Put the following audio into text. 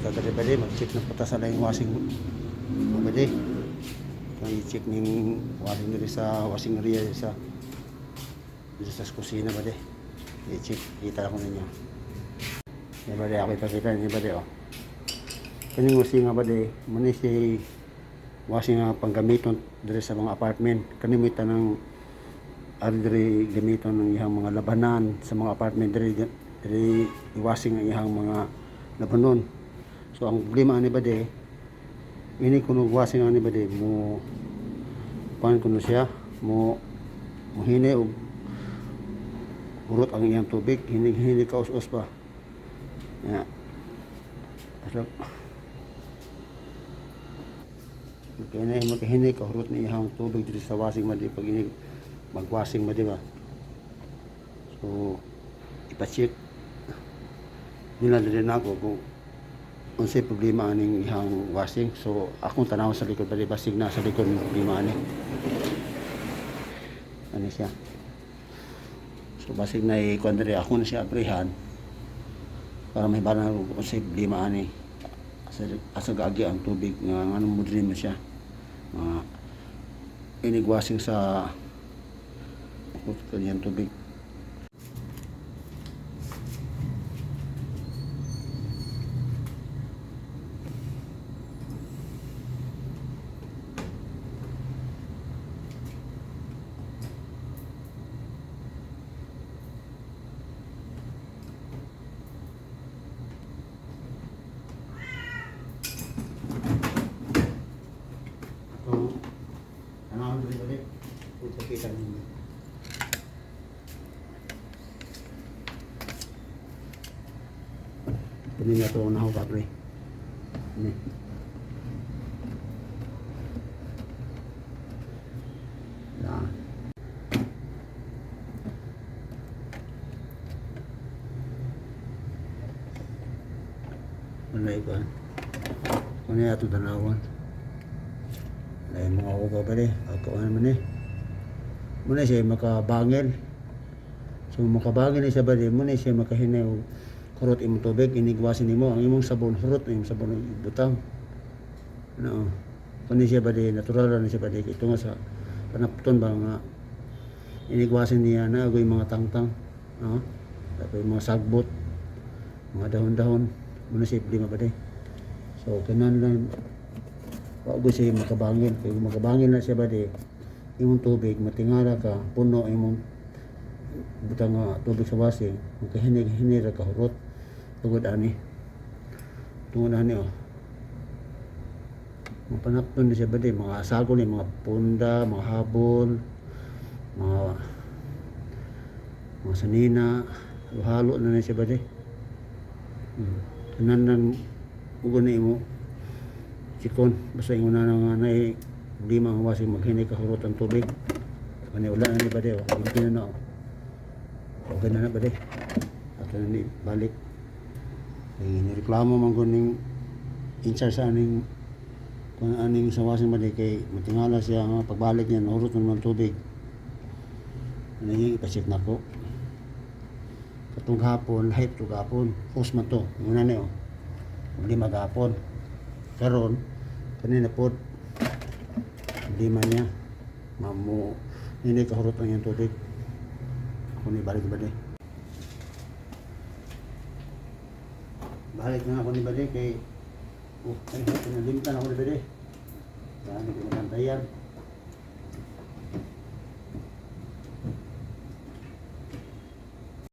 ta dali bali mag-check ng putas sa yung washing mo bali. Kung i-check ning washing diri sa washing area sa dito sa kusina bali. I-check kita ko ninyo. Di bali ako ipakita ni bali oh. Kani washing nga bali, muna si washing nga panggamiton diri sa mga apartment. Kani mo tanang diri gamiton ng ihang mga labanan sa mga apartment diri i-washing ang ihang mga labanon. So ang problema ani bade ini kuno washing ani bade mo pan kuno siya mo hini og urot ang iyang tubig, hini ka us pa. Ya. So kaya na mo hini ka urot ni ihang tubig diri sa washing madi pag ini mag-washing mo, di ba? So, ipa-check nila din ako kung unsay problema aning ihang washing. So, akong tanaw sa likod, bali basig na sa likod ng problema ani. Ano siya? So, basig na i-kuan diri ako na siya abrihan para may bala kung unsay problema ani. Asa gaagi ang tubig nga anong mudrin mo siya. Inig-washing sa kanyang tubig. So, ano ang balik? Kita ninyo. Ini nga ito na ako kapre. Ini. Yan. Malay ba? Kung na ito tanawan. Lain mga ako pa pala. Ako naman eh. Muna siya makabangil. So makabangil na siya ba di? Muna siya makahinay o kurot imong tubig, inigwasin nimo ang imong sabon, hurot imong sabon butang. Ano? Kundi siya ba di natural na siya ba di ito nga sa panapton ba nga inigwasin niya na agoy mga tangtang, no? Tapos mga sagbot, mga dahon-dahon, muna siya problema ba di. So kanan lang wag siya makabangin, kay makabangin na siya ba di imong tubig matingala ka puno imong butang nga tubig sa washing, magkahinig-hinig ka hurot. Tungod ani oh mga panapton na siya ba di mga sagol mga punda, mga habol, mga sanina halo na siya ba di kanan ugo na imo sikon basta yung una nga na di mga washing maghinig ka hurot ang tubig kani wala na ni ba di hindi na okay na ba di ato na ni balik nireklamo man ko ning in-charge sa aning kung aning sa washing mali kay matingala siya nga pagbalik niya nahurot naman tubig ano yung ipacheck na ko katong hapon lahat to hapon post man to muna na hindi maghapon karon kanina po hindi man niya mamu hindi kahurot ang yung tubig ako ni balik ba di balik na ako ni Bade kay ay pinalimtan ako ni Bade. Dami ko nakantayan.